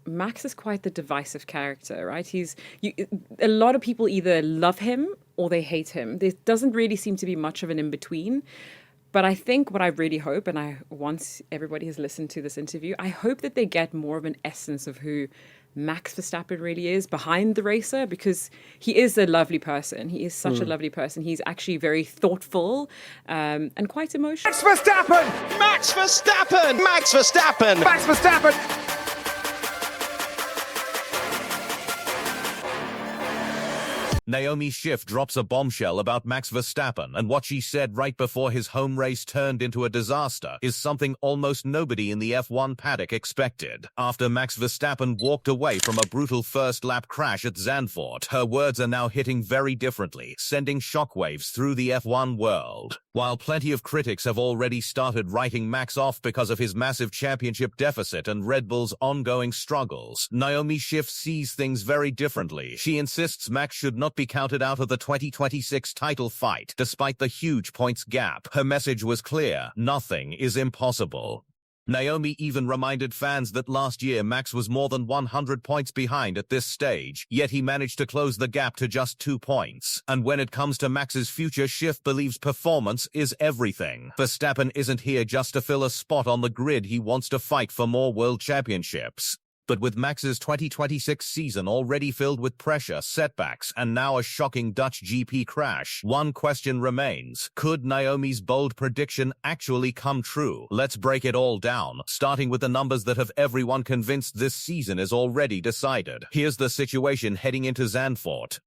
Max is quite the divisive character, right? A lot of people either love him or they hate him. There doesn't really seem to be much of an in between. But I think what I really hope, and once everybody has listened to this interview, I hope that they get more of an essence of who Max Verstappen really is behind the racer, because he is a lovely person. He is such a lovely person. He's actually very thoughtful and quite emotional. Max Verstappen! Max Verstappen! Max Verstappen! Max Verstappen! Naomi Schiff drops a bombshell about Max Verstappen, and what she said right before his home race turned into a disaster is something almost nobody in the F1 paddock expected. After Max Verstappen walked away from a brutal first-lap crash at Zandvoort, her words are now hitting very differently, sending shockwaves through the F1 world. While plenty of critics have already started writing Max off because of his massive championship deficit and Red Bull's ongoing struggles, Naomi Schiff sees things very differently. She insists Max should not be counted out of the 2026 title fight, despite the huge points gap. Her message was clear: nothing is impossible. Naomi even reminded fans that last year Max was more than 100 points behind at this stage, yet he managed to close the gap to just 2 points. And when it comes to Max's future, Schiff believes performance is everything. Verstappen isn't here just to fill a spot on the grid, he wants to fight for more world championships. But with Max's 2026 season already filled with pressure, setbacks, and now a shocking Dutch GP crash, one question remains: could Naomi's bold prediction actually come true? Let's break it all down, starting with the numbers that have everyone convinced this season is already decided. Here's the situation heading into Zandvoort.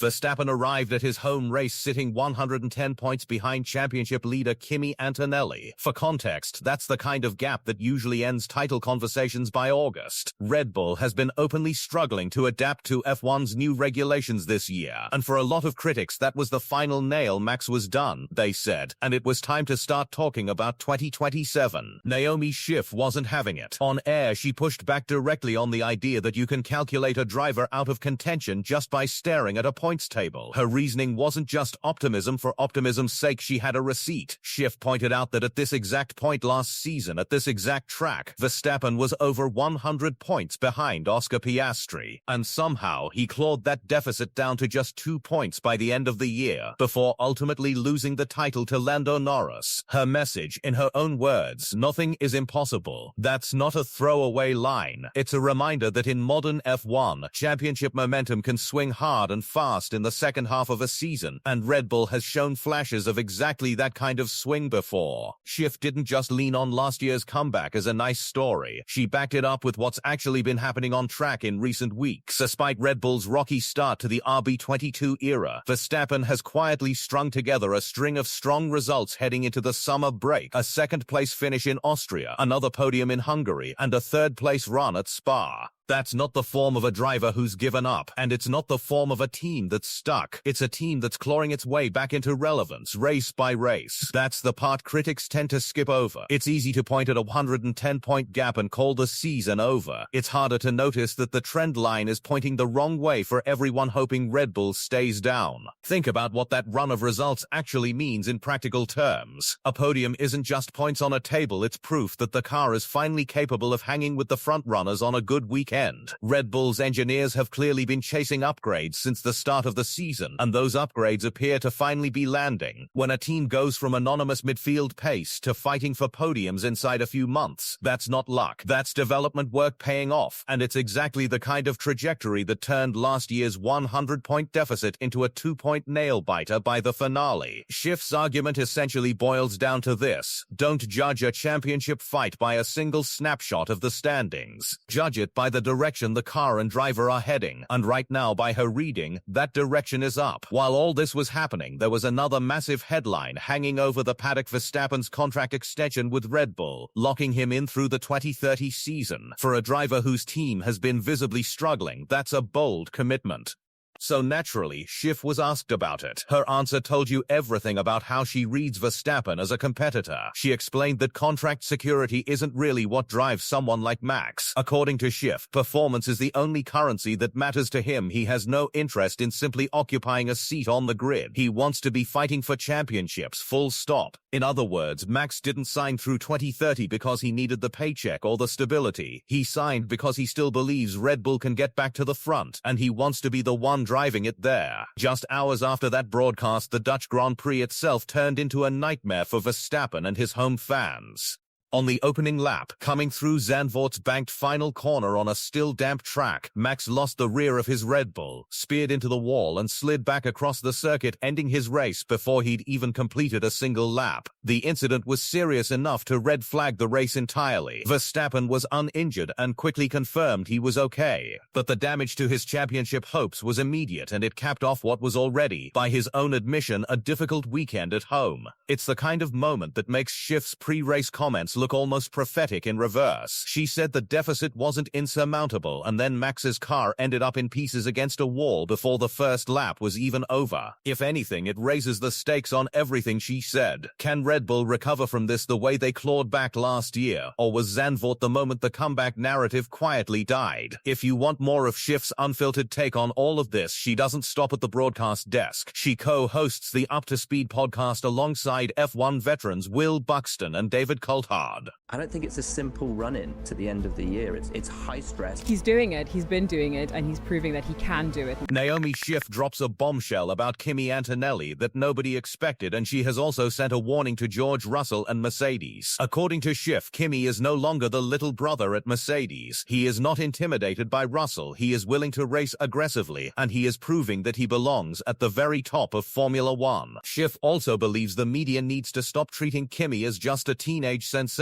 Verstappen arrived at his home race sitting 110 points behind championship leader Kimi Antonelli. For context, that's the kind of gap that usually ends title conversations by August. Red Bull has been openly struggling to adapt to F1's new regulations this year, and for a lot of critics that was the final nail. Max was done, they said, and it was time to start talking about 2027. Naomi Schiff wasn't having it. On air, she pushed back directly on the idea that you can calculate a driver out of contention just by staring at a points table. Her reasoning wasn't just optimism for optimism's sake, she had a receipt. Schiff pointed out that at this exact point last season, at this exact track, Verstappen was over 100 points behind Oscar Piastri, and somehow he clawed that deficit down to just 2 points by the end of the year, before ultimately losing the title to Lando Norris. Her message, in her own words: nothing is impossible. That's not a throwaway line. It's a reminder that in modern F1, championship momentum can swing hard and fast in the second half of a season, and Red Bull has shown flashes of exactly that kind of swing before. Schiff didn't just lean on last year's comeback as a nice story. She backed it up with what's actually been happening on track in recent weeks. Despite Red Bull's rocky start to the RB22 era, Verstappen has quietly strung together a string of strong results heading into the summer break: a second-place finish in Austria, another podium in Hungary, and a third-place run at Spa. That's not the form of a driver who's given up, and it's not the form of a team that's stuck. It's a team that's clawing its way back into relevance, race by race. That's the part critics tend to skip over. It's easy to point at a 110-point gap and call the season over. It's harder to notice that the trend line is pointing the wrong way for everyone hoping Red Bull stays down. Think about what that run of results actually means in practical terms. A podium isn't just points on a table, it's proof that the car is finally capable of hanging with the front runners on a good weekend. Red Bull's engineers have clearly been chasing upgrades since the start of the season, and those upgrades appear to finally be landing. When a team goes from anonymous midfield pace to fighting for podiums inside a few months, that's not luck. That's development work paying off, and it's exactly the kind of trajectory that turned last year's 100-point deficit into a 2-point nail-biter by the finale. Schiff's argument essentially boils down to this: don't judge a championship fight by a single snapshot of the standings. Judge it by the direction the car and driver are heading, and right now, by her reading, that direction is up. While all this was happening, there was another massive headline hanging over the paddock: Verstappen's contract extension with Red Bull, locking him in through the 2030 season. For a driver whose team has been visibly struggling, that's a bold commitment. So naturally, Schiff was asked about it. Her answer told you everything about how she reads Verstappen as a competitor. She explained that contract security isn't really what drives someone like Max. According to Schiff, performance is the only currency that matters to him. He has no interest in simply occupying a seat on the grid. He wants to be fighting for championships, full stop. In other words, Max didn't sign through 2030 because he needed the paycheck or the stability. He signed because he still believes Red Bull can get back to the front, and he wants to be the one driving it there. Just hours after that broadcast, the Dutch Grand Prix itself turned into a nightmare for Verstappen and his home fans. On the opening lap, coming through Zandvoort's banked final corner on a still damp track, Max lost the rear of his Red Bull, speared into the wall and slid back across the circuit, ending his race before he'd even completed a single lap. The incident was serious enough to red flag the race entirely. Verstappen was uninjured and quickly confirmed he was okay. But the damage to his championship hopes was immediate, and it capped off what was already, by his own admission, a difficult weekend at home. It's the kind of moment that makes Schiff's pre-race comments look almost prophetic in reverse. She said the deficit wasn't insurmountable, and then Max's car ended up in pieces against a wall before the first lap was even over. If anything, it raises the stakes on everything she said. Can Red Bull recover from this the way they clawed back last year, or was Zandvoort the moment the comeback narrative quietly died? If you want more of Schiff's unfiltered take on all of this, she doesn't stop at the broadcast desk. She co-hosts the Up to Speed podcast alongside F1 veterans Will Buxton and David Coulthard. I don't think it's a simple run-in to the end of the year. It's high stress. He's doing it, he's been doing it, and he's proving that he can do it. Naomi Schiff drops a bombshell about Kimi Antonelli that nobody expected, and she has also sent a warning to George Russell and Mercedes. According to Schiff, Kimi is no longer the little brother at Mercedes. He is not intimidated by Russell. He is willing to race aggressively, and he is proving that he belongs at the very top of Formula One. Schiff also believes the media needs to stop treating Kimi as just a teenage sensation.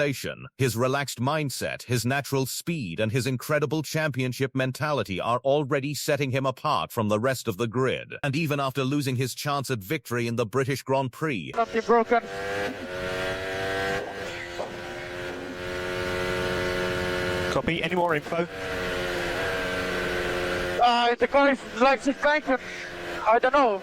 His relaxed mindset, his natural speed, and his incredible championship mentality are already setting him apart from the rest of the grid. And even after losing his chance at victory in the British Grand Prix, Nothing broken. Copy. Any more info? The car is like it's banking. I don't know.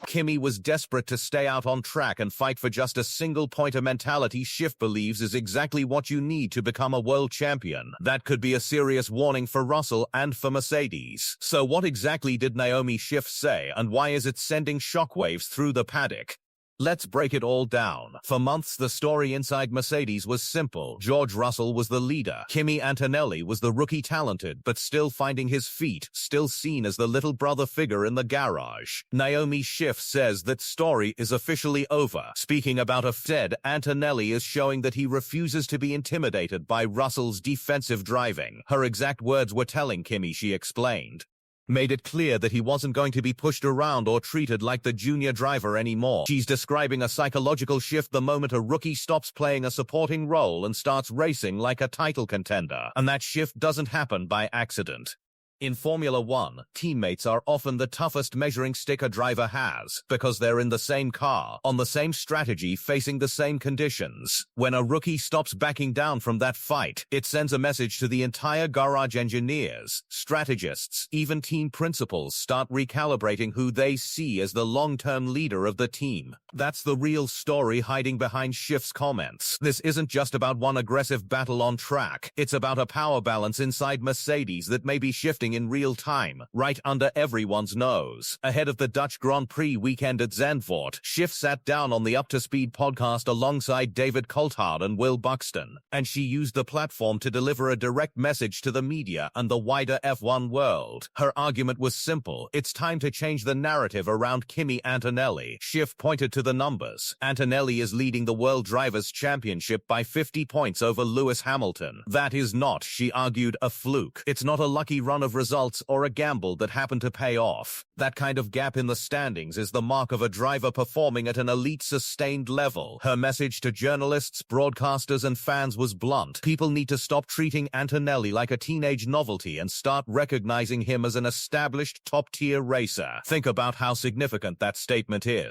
Kimi was desperate to stay out on track and fight for just a single point. Of mentality Schiff believes is exactly what you need to become a world champion. That could be a serious warning for Russell and for Mercedes. So what exactly did Naomi Schiff say, and why is it sending shockwaves through the paddock? Let's break it all down. For months, the story inside Mercedes was simple. George Russell was the leader. Kimi Antonelli was the rookie talented, but still finding his feet, still seen as the little brother figure in the garage. Naomi Schiff says that story is officially over. Speaking about a Fed, Antonelli is showing that he refuses to be intimidated by Russell's defensive driving. Her exact words were telling, Kimi, she explained. Made it clear that he wasn't going to be pushed around or treated like the junior driver anymore. She's describing a psychological shift the moment a rookie stops playing a supporting role and starts racing like a title contender. And that shift doesn't happen by accident. In Formula One, teammates are often the toughest measuring stick a driver has, because they're in the same car, on the same strategy, facing the same conditions. When a rookie stops backing down from that fight, it sends a message to the entire garage. Engineers, strategists, even team principals start recalibrating who they see as the long-term leader of the team. That's the real story hiding behind Schiff's comments. This isn't just about one aggressive battle on track. It's about a power balance inside Mercedes that may be shifting in real time, right under everyone's nose. Ahead of the Dutch Grand Prix weekend at Zandvoort, Schiff sat down on the Up to Speed podcast alongside David Coulthard and Will Buxton, and she used the platform to deliver a direct message to the media and the wider F1 world. Her argument was simple. It's time to change the narrative around Kimi Antonelli. Schiff pointed to the numbers. Antonelli is leading the World Drivers' Championship by 50 points over Lewis Hamilton. That is not, she argued, a fluke. It's not a lucky run of results or a gamble that happened to pay off. That kind of gap in the standings is the mark of a driver performing at an elite sustained level. Her message to journalists, broadcasters, and fans was blunt. People need to stop treating Antonelli like a teenage novelty and start recognizing him as an established top-tier racer. Think about how significant that statement is.